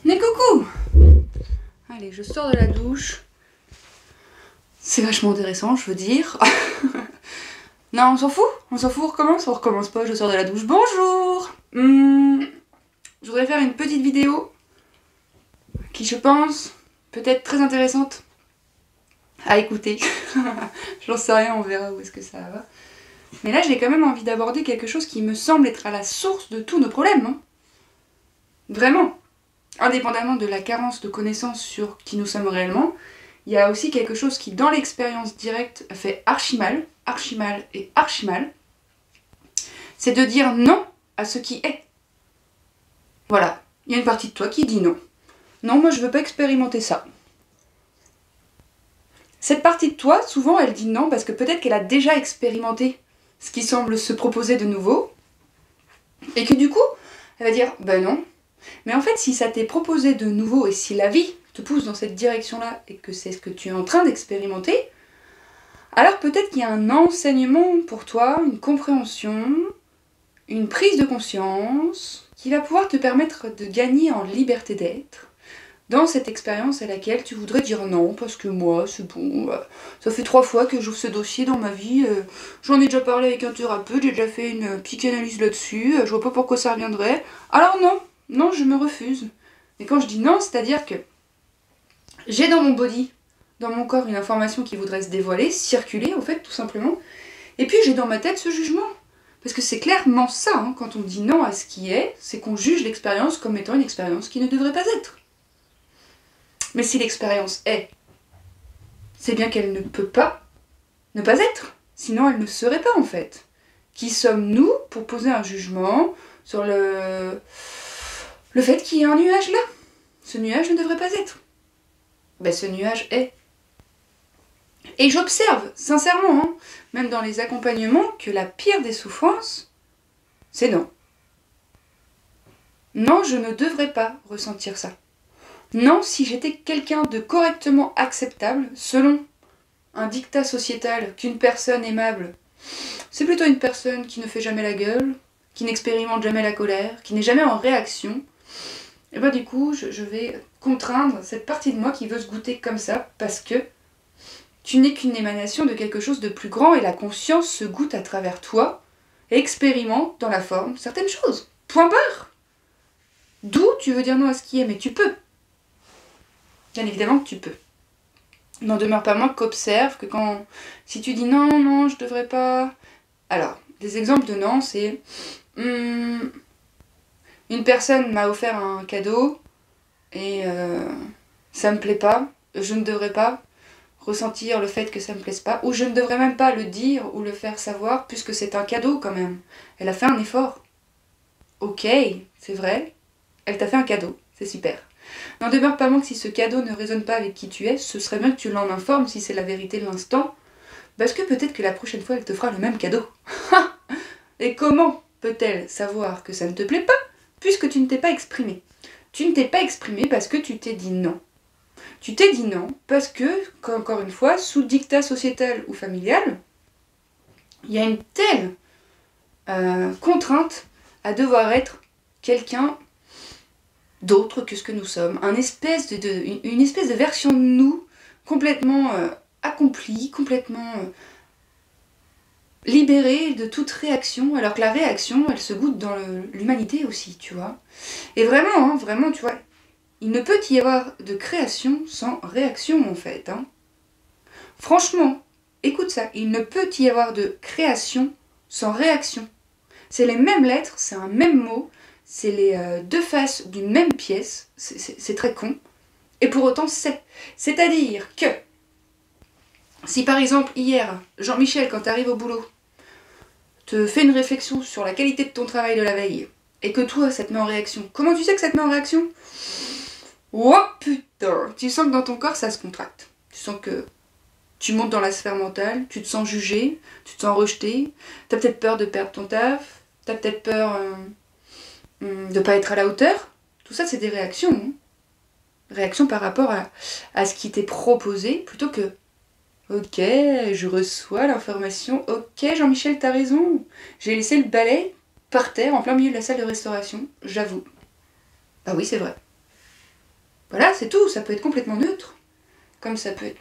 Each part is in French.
Mais coucou! Allez, je sors de la douche. C'est vachement intéressant, je veux dire. Non, on s'en fout, on recommence pas, je sors de la douche. Bonjour! Je voudrais faire une petite vidéo qui, je pense, peut être très intéressante à écouter. J'en sais rien, on verra où est-ce que ça va. Mais là, j'ai quand même envie d'aborder quelque chose qui me semble être à la source de tous nos problèmes. Hein. Vraiment. Indépendamment de la carence de connaissances sur qui nous sommes réellement, il y a aussi quelque chose qui, dans l'expérience directe, fait archi mal et archi mal. C'est de dire non à ce qui est. Voilà. Il y a une partie de toi qui dit non. Non, moi je veux pas expérimenter ça. Cette partie de toi, souvent, elle dit non parce que peut-être qu'elle a déjà expérimenté ce qui semble se proposer de nouveau. Et que du coup, elle va dire, ben non. Mais en fait, si ça t'est proposé de nouveau et si la vie te pousse dans cette direction-là et que c'est ce que tu es en train d'expérimenter, alors peut-être qu'il y a un enseignement pour toi, une compréhension, une prise de conscience qui va pouvoir te permettre de gagner en liberté d'être dans cette expérience à laquelle tu voudrais dire non parce que moi, c'est bon, ça fait 3 fois que j'ouvre ce dossier dans ma vie, j'en ai déjà parlé avec un thérapeute, j'ai déjà fait une psychanalyse là-dessus, je vois pas pourquoi ça reviendrait, alors non. Non, je me refuse. Et quand je dis non, c'est-à-dire que j'ai dans mon body, dans mon corps, une information qui voudrait se dévoiler, circuler, en fait, tout simplement. Et puis j'ai dans ma tête ce jugement. Parce que c'est clairement ça, hein, quand on dit non à ce qui est, c'est qu'on juge l'expérience comme étant une expérience qui ne devrait pas être. Mais si l'expérience est, c'est bien qu'elle ne peut pas ne pas être. Sinon, elle ne serait pas, en fait. Qui sommes-nous pour poser un jugement sur le fait qu'il y ait un nuage là? Ce nuage ne devrait pas être. Ben, ce nuage est. Et j'observe, sincèrement, hein, même dans les accompagnements, que la pire des souffrances, c'est non. Non, je ne devrais pas ressentir ça. Non, si j'étais quelqu'un de correctement acceptable, selon un dictat sociétal qu'une personne aimable, c'est plutôt une personne qui ne fait jamais la gueule, qui n'expérimente jamais la colère, qui n'est jamais en réaction, et ben du coup, je vais contraindre cette partie de moi qui veut se goûter comme ça, parce que tu n'es qu'une émanation de quelque chose de plus grand, et la conscience se goûte à travers toi, et expérimente dans la forme certaines choses. Point barre. D'où tu veux dire non à ce qui est, mais tu peux. Bien évidemment que tu peux. N'en demeure pas moins qu'observe que quand... Si tu dis non, non, je devrais pas... Alors, des exemples de non, c'est... Une personne m'a offert un cadeau et ça me plaît pas, je ne devrais pas ressentir le fait que ça me plaise pas, ou je ne devrais même pas le dire ou le faire savoir puisque c'est un cadeau quand même. Elle a fait un effort. Ok, c'est vrai, elle t'a fait un cadeau, c'est super. N'en demeure pas moins que si ce cadeau ne résonne pas avec qui tu es, ce serait bien que tu l'en informes si c'est la vérité de l'instant, parce que peut-être que la prochaine fois elle te fera le même cadeau. Et comment peut-elle savoir que ça ne te plaît pas puisque tu ne t'es pas exprimé? Tu ne t'es pas exprimé parce que tu t'es dit non. Tu t'es dit non parce que, encore une fois, sous dictat sociétal ou familial, il y a une telle contrainte à devoir être quelqu'un d'autre que ce que nous sommes. Une espèce de version de nous complètement accomplie, complètement... libérée de toute réaction, alors que la réaction, elle se goûte dans l'humanité aussi, tu vois. Et vraiment, hein, vraiment, tu vois, il ne peut y avoir de création sans réaction, en fait. Hein. Franchement, écoute ça, il ne peut y avoir de création sans réaction. C'est les mêmes lettres, c'est un même mot, c'est les deux faces d'une même pièce, c'est très con, et pour autant c'est. C'est-à-dire que, si par exemple hier, Jean-Michel, quand tu arrives au boulot, te fait une réflexion sur la qualité de ton travail de la veille, et que toi, ça te met en réaction, comment tu sais que ça te met en réaction? Oh putain! Tu sens que dans ton corps, ça se contracte. Tu sens que tu montes dans la sphère mentale, tu te sens jugé, tu te sens rejeté, t'as peut-être peur de perdre ton taf, t'as peut-être peur de pas être à la hauteur. Tout ça, c'est des réactions. Hein. Réactions par rapport à ce qui t'est proposé, plutôt que ok, je reçois l'information. Ok, Jean-Michel, t'as raison. J'ai laissé le balai par terre en plein milieu de la salle de restauration, j'avoue. Bah oui, c'est vrai. Voilà, c'est tout, ça peut être complètement neutre. Comme ça peut être...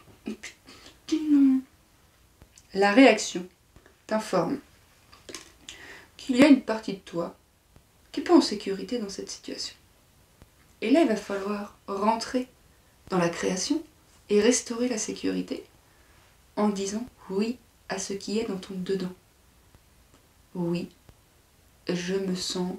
La réaction t'informe qu'il y a une partie de toi qui n'est pas en sécurité dans cette situation. Et là, il va falloir rentrer dans la création et restaurer la sécurité en disant oui à ce qui est dans ton dedans. Oui, je me sens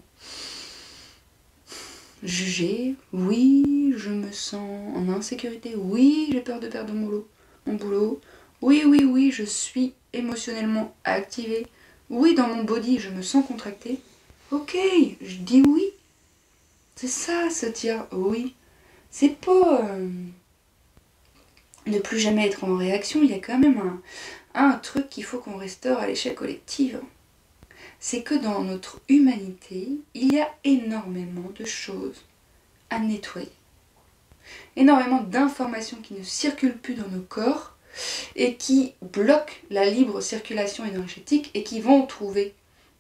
jugée, oui, je me sens en insécurité, oui, j'ai peur de perdre mon boulot, oui, je suis émotionnellement activée, oui, dans mon body, je me sens contractée, ok, je dis oui. C'est ça, se dire oui. C'est pas ne plus jamais être en réaction, il y a quand même un truc qu'il faut qu'on restaure à l'échelle collective. C'est que dans notre humanité, il y a énormément de choses à nettoyer. Énormément d'informations qui ne circulent plus dans nos corps et qui bloquent la libre circulation énergétique et qui vont trouver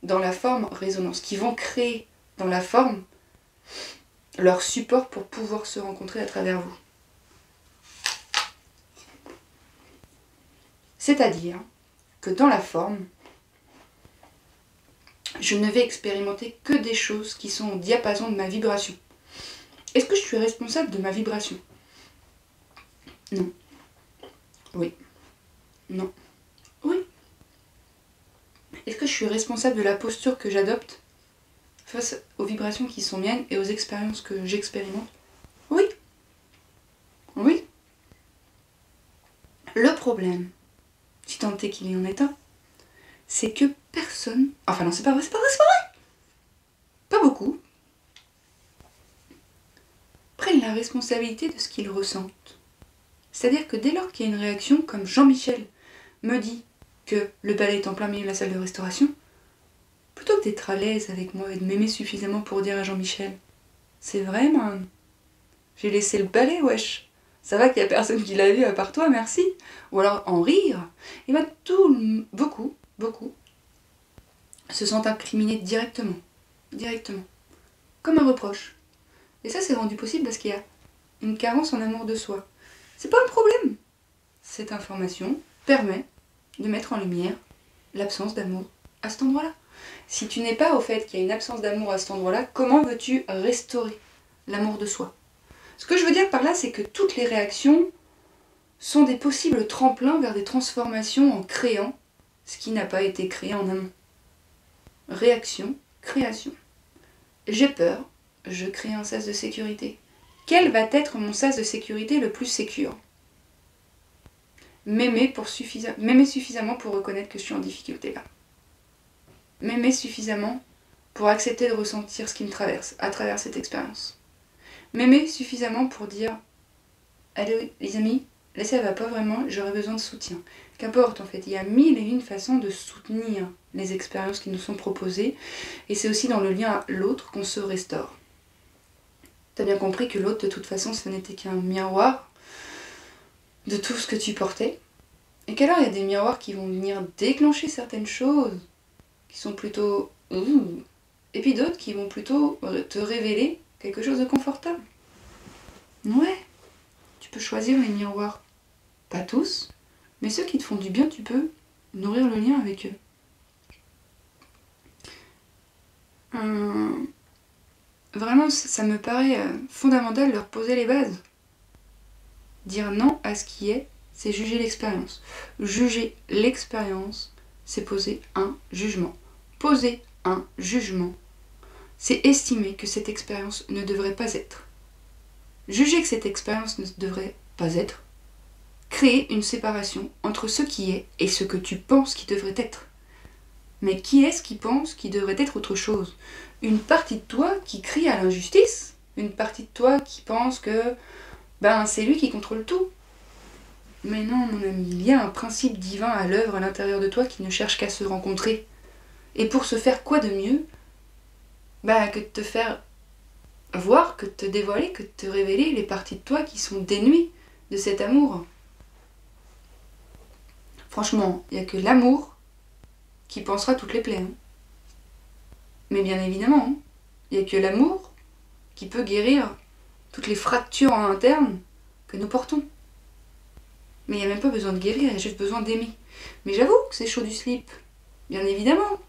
dans la forme résonance, qui vont créer dans la forme leur support pour pouvoir se rencontrer à travers vous. C'est-à-dire que dans la forme, je ne vais expérimenter que des choses qui sont au diapason de ma vibration. Est-ce que je suis responsable de ma vibration? Non. Oui. Non. Oui. Est-ce que je suis responsable de la posture que j'adopte face aux vibrations qui sont miennes et aux expériences que j'expérimente? Oui. Oui. Le problème, si tant est qu'il y en est un, c'est que personne... Enfin non, c'est pas vrai. Pas beaucoup. Prennent la responsabilité de ce qu'ils ressentent. C'est-à-dire que dès lors qu'il y a une réaction, comme Jean-Michel me dit que le balai est en plein milieu de la salle de restauration, plutôt que d'être à l'aise avec moi et de m'aimer suffisamment pour dire à Jean-Michel « C'est vrai, man, j'ai laissé le balai, wesh. Ça va qu'il y a personne qui l'a vu à part toi, merci. » Ou alors en rire, et bien beaucoup se sentent incriminés directement. Comme un reproche. Et ça, c'est rendu possible parce qu'il y a une carence en amour de soi. C'est pas un problème. Cette information permet de mettre en lumière l'absence d'amour à cet endroit-là. Si tu n'es pas au fait qu'il y a une absence d'amour à cet endroit-là, comment veux-tu restaurer l'amour de soi? Ce que je veux dire par là, c'est que toutes les réactions sont des possibles tremplins vers des transformations en créant ce qui n'a pas été créé en amont. Réaction, création. J'ai peur, je crée un sas de sécurité. Quel va être mon sas de sécurité le plus sécure? M'aimer suffisamment pour reconnaître que je suis en difficulté là. M'aimer suffisamment pour accepter de ressentir ce qui me traverse à travers cette expérience. M'aimer suffisamment pour dire « Allez les amis, là ça va pas vraiment, j'aurais besoin de soutien. » Qu'importe en fait, il y a mille et une façons de soutenir les expériences qui nous sont proposées et c'est aussi dans le lien à l'autre qu'on se restaure. T'as bien compris que l'autre de toute façon ce n'était qu'un miroir de tout ce que tu portais et qu'alors il y a des miroirs qui vont venir déclencher certaines choses qui sont plutôt et puis d'autres qui vont plutôt te révéler quelque chose de confortable. Ouais, tu peux choisir les miroirs. Pas tous, mais ceux qui te font du bien, tu peux nourrir le lien avec eux. Vraiment, ça me paraît fondamental de leur poser les bases. Dire non à ce qui est, c'est juger l'expérience. Juger l'expérience, c'est poser un jugement. Poser un jugement, c'est estimer que cette expérience ne devrait pas être. Juger que cette expérience ne devrait pas être, créer une séparation entre ce qui est et ce que tu penses qui devrait être. Mais qui est-ce qui pense qu'il devrait être autre chose? Une partie de toi qui crie à l'injustice? Une partie de toi qui pense que c'est lui qui contrôle tout? Mais non, mon ami, il y a un principe divin à l'œuvre à l'intérieur de toi qui ne cherche qu'à se rencontrer. Et pour se faire quoi de mieux que de te faire voir, que de te dévoiler, que de te révéler les parties de toi qui sont dénuées de cet amour. Franchement, il n'y a que l'amour qui pansera toutes les plaies. Hein. Mais bien évidemment, il n'y a que l'amour qui peut guérir toutes les fractures en interne que nous portons. Mais il n'y a même pas besoin de guérir, il y a juste besoin d'aimer. Mais j'avoue que c'est chaud du slip. Bien évidemment.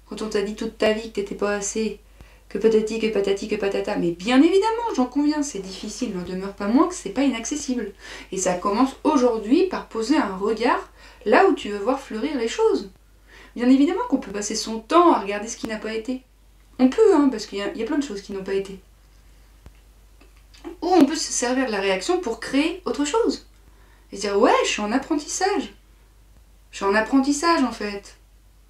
Quand on t'a dit toute ta vie que t'étais pas assez, que patati, que patati, que patata. Mais bien évidemment, j'en conviens, c'est difficile, n'en demeure pas moins que c'est pas inaccessible. Et ça commence aujourd'hui par poser un regard là où tu veux voir fleurir les choses. Bien évidemment qu'on peut passer son temps à regarder ce qui n'a pas été. On peut, hein, parce qu'il y a plein de choses qui n'ont pas été. Ou on peut se servir de la réaction pour créer autre chose. Et se dire, ouais, je suis en apprentissage. Je suis en apprentissage, en fait.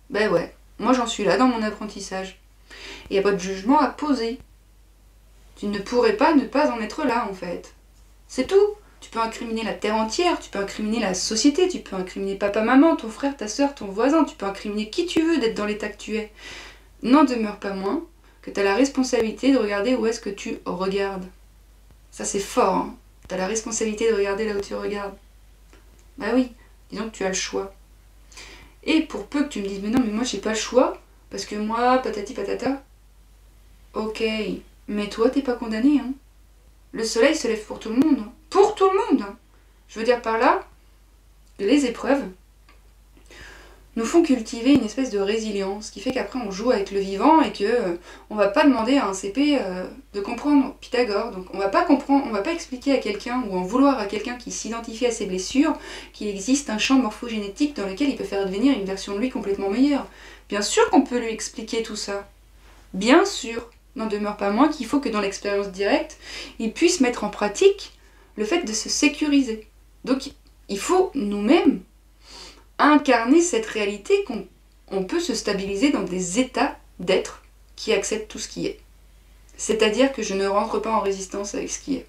Ben ouais, moi j'en suis là dans mon apprentissage. Il n'y a pas de jugement à poser. Tu ne pourrais pas ne pas en être là, en fait. C'est tout. Tu peux incriminer la terre entière, tu peux incriminer la société, tu peux incriminer papa, maman, ton frère, ta soeur, ton voisin, tu peux incriminer qui tu veux d'être dans l'état que tu es. N'en demeure pas moins que tu as la responsabilité de regarder où est-ce que tu regardes. Ça c'est fort, hein. Tu as la responsabilité de regarder là où tu regardes. Bah oui, disons que tu as le choix. Et pour peu que tu me dises, mais non, mais moi j'ai pas le choix, parce que moi, patati patata. Ok, mais toi t'es pas condamné, hein. Le soleil se lève pour tout le monde. Hein. Pour tout le monde. Hein. Je veux dire par là, les épreuves nous font cultiver une espèce de résilience qui fait qu'après on joue avec le vivant et que on va pas demander à un CP de comprendre Pythagore. Donc on va pas comprendre, on va pas expliquer à quelqu'un ou en vouloir à quelqu'un qui s'identifie à ses blessures qu'il existe un champ morphogénétique dans lequel il peut faire devenir une version de lui complètement meilleure. Bien sûr qu'on peut lui expliquer tout ça. Bien sûr. N'en demeure pas moins qu'il faut que dans l'expérience directe, il puisse mettre en pratique le fait de se sécuriser. Donc il faut nous-mêmes incarner cette réalité qu'on peut se stabiliser dans des états d'être qui acceptent tout ce qui est. C'est-à-dire que je ne rentre pas en résistance avec ce qui est.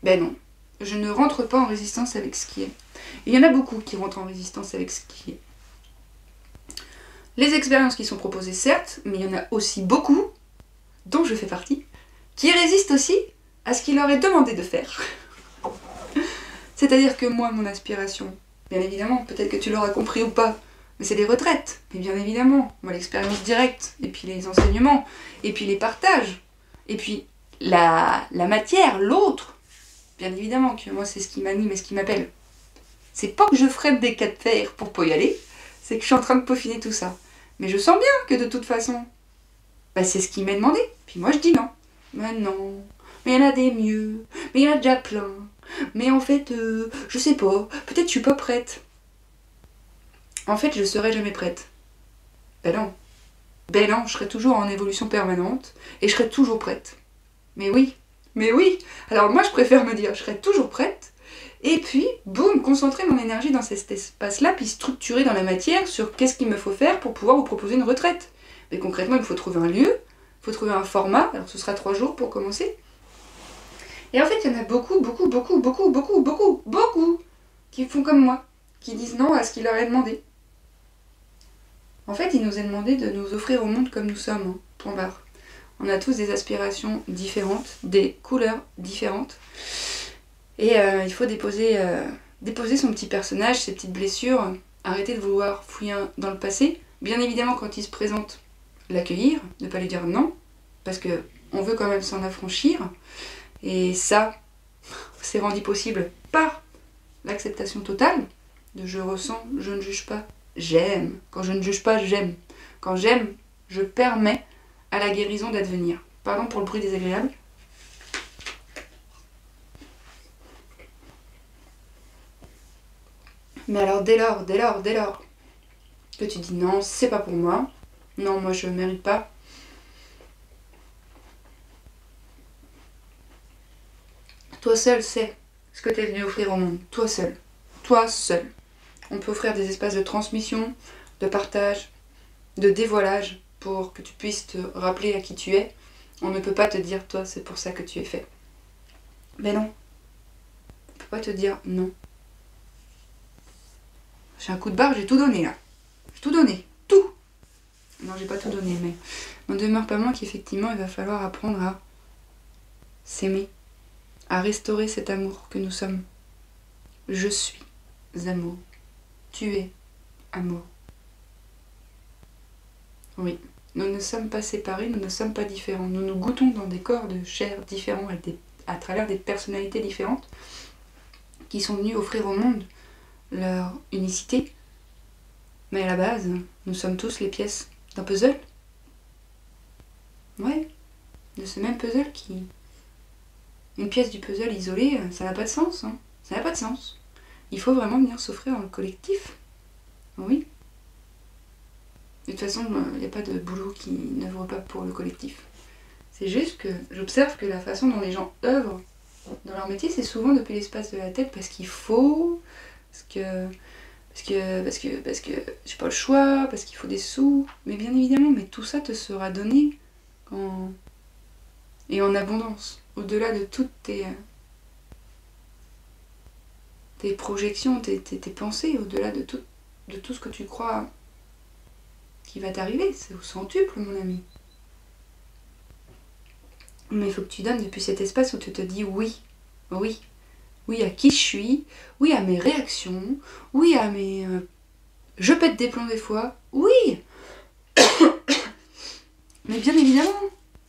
Ben non, je ne rentre pas en résistance avec ce qui est. Il y en a beaucoup qui rentrent en résistance avec ce qui est. Les expériences qui sont proposées, certes, mais il y en a aussi beaucoup, dont je fais partie, qui résistent aussi à ce qu'il leur est demandé de faire. C'est-à-dire que moi, mon aspiration, bien évidemment, peut-être que tu l'auras compris ou pas, mais c'est les retraites, mais bien évidemment, moi l'expérience directe, et puis les enseignements, et puis les partages, et puis la matière, l'autre, bien évidemment que moi c'est ce qui m'anime et ce qui m'appelle. C'est pas que je freine des cas de fer pour pas y aller, c'est que je suis en train de peaufiner tout ça. Mais je sens bien que de toute façon, bah c'est ce qui m'est demandé. Puis moi je dis non. Mais non. Mais il y en a des mieux. Mais il y en a déjà plein. Mais en fait, je sais pas. Peut-être je suis pas prête. En fait, je serai jamais prête. Ben non. Ben non, je serai toujours en évolution permanente. Et je serai toujours prête. Mais oui. Mais oui. Alors moi je préfère me dire, je serai toujours prête. Et puis, boum, concentrer mon énergie dans cet espace-là, puis structurer dans la matière sur qu'est-ce qu'il me faut faire pour pouvoir vous proposer une retraite. Mais concrètement, il faut trouver un lieu, il faut trouver un format, alors ce sera 3 jours pour commencer. Et en fait, il y en a beaucoup qui font comme moi, qui disent non à ce qu'il leur est demandé. En fait, il nous est demandé de nous offrir au monde comme nous sommes, hein, point barre. On a tous des aspirations différentes, des couleurs différentes. Et il faut déposer son petit personnage, ses petites blessures, arrêter de vouloir fouiller dans le passé. Bien évidemment, quand il se présente, l'accueillir, ne pas lui dire non, parce que on veut quand même s'en affranchir. Et ça, c'est rendu possible par l'acceptation totale de je ressens, je ne juge pas, j'aime. Quand je ne juge pas, j'aime. Quand j'aime, je permets à la guérison d'advenir. Pardon pour le bruit désagréable. Mais alors dès lors que tu dis non, c'est pas pour moi, non, moi je mérite pas, toi seul sais ce que tu es venu offrir au monde, toi seul. On peut offrir des espaces de transmission, de partage, de dévoilage pour que tu puisses te rappeler à qui tu es. On ne peut pas te dire toi c'est pour ça que tu es fait. Mais non, on peut pas te dire non. J'ai un coup de barre, j'ai tout donné là. J'ai tout donné. Tout. Non, j'ai pas tout donné, mais n'en demeure pas moins qu'effectivement, il va falloir apprendre à s'aimer, à restaurer cet amour que nous sommes. Je suis amour. Tu es amour. Oui, Nous ne sommes pas séparés, nous ne sommes pas différents. Nous nous goûtons dans des corps de chair différents à travers des personnalités différentes qui sont venues offrir au monde leur unicité. Mais à la base, nous sommes tous les pièces d'un puzzle. Ouais, de ce même puzzle qui... Une pièce du puzzle isolée, ça n'a pas de sens. Hein. Ça n'a pas de sens. Il faut vraiment venir s'offrir dans le collectif. Oui. De toute façon, il n'y a pas de boulot qui n'œuvre pas pour le collectif. C'est juste que j'observe que la façon dont les gens œuvrent dans leur métier, c'est souvent depuis l'espace de la tête parce qu'il faut, parce que j'ai pas le choix, parce qu'il faut des sous. Mais bien évidemment, mais tout ça te sera donné et en abondance, au-delà de toutes tes projections, tes pensées, au-delà de tout ce que tu crois qui va t'arriver. C'est au centuple, mon ami. Mais il faut que tu donnes depuis cet espace où tu te dis oui, oui, oui à qui je suis, oui à mes réactions, oui à mes... je pète des plombs des fois, oui. Mais bien évidemment,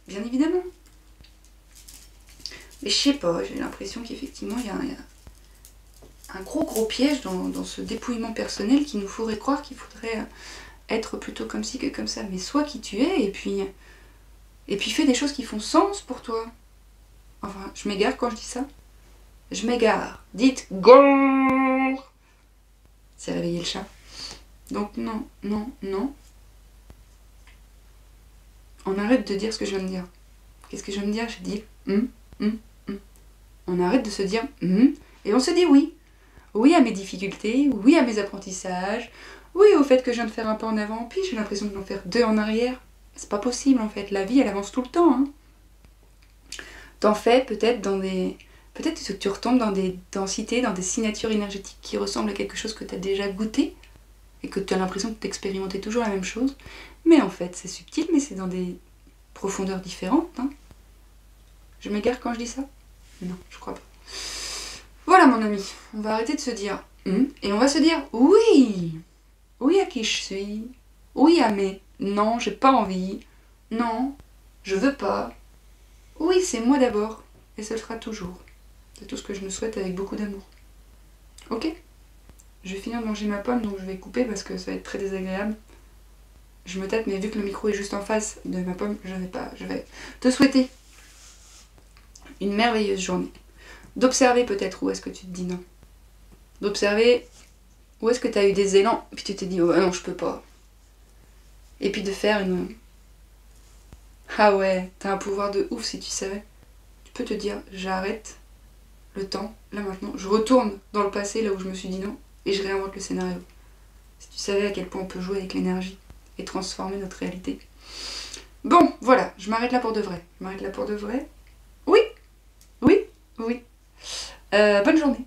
bien évidemment. Mais je sais pas, j'ai l'impression qu'effectivement il y a un gros piège dans ce dépouillement personnel qui nous ferait croire qu'il faudrait être plutôt comme ci que comme ça. Mais sois qui tu es et puis fais des choses qui font sens pour toi. Enfin, je m'égare quand je dis ça. Je m'égare. Dites go. C'est réveiller le chat. Donc non, non, non. On arrête de dire ce que je viens de dire. Qu'est-ce que je viens de dire? J'ai dit On arrête de se dire et on se dit oui. Oui à mes difficultés, oui à mes apprentissages, oui au fait que je viens de faire un pas en avant, puis j'ai l'impression de m'en faire 2 en arrière. C'est pas possible en fait, la vie elle avance tout le temps. Hein. T'en fais peut-être dans des... Peut-être que tu retombes dans des densités, dans des signatures énergétiques qui ressemblent à quelque chose que tu as déjà goûté et que tu as l'impression de t'expérimenter toujours la même chose. Mais en fait c'est subtil, mais c'est dans des profondeurs différentes. Hein. Je m'égare quand je dis ça? Non, je crois pas. Voilà mon ami, on va arrêter de se dire et on va se dire oui, oui à qui je suis, oui à mes non, j'ai pas envie, non, je veux pas, oui c'est moi d'abord et ce sera toujours. C'est tout ce que je me souhaite avec beaucoup d'amour. Ok? Je vais finir de manger ma pomme donc je vais couper parce que ça va être très désagréable. Je me tâte mais vu que le micro est juste en face de ma pomme, je vais te souhaiter une merveilleuse journée. D'observer peut-être où est-ce que tu te dis non. D'observer où est-ce que tu as eu des élans, puis tu t'es dit oh non je peux pas. Et puis de faire une... Ah ouais, t'as un pouvoir de ouf si tu savais. Tu peux te dire j'arrête le temps, là maintenant, je retourne dans le passé là où je me suis dit non, et je réinvente le scénario. Si tu savais à quel point on peut jouer avec l'énergie et transformer notre réalité. Bon, voilà, je m'arrête là pour de vrai. Je m'arrête là pour de vrai. Oui, oui, oui. Bonne journée.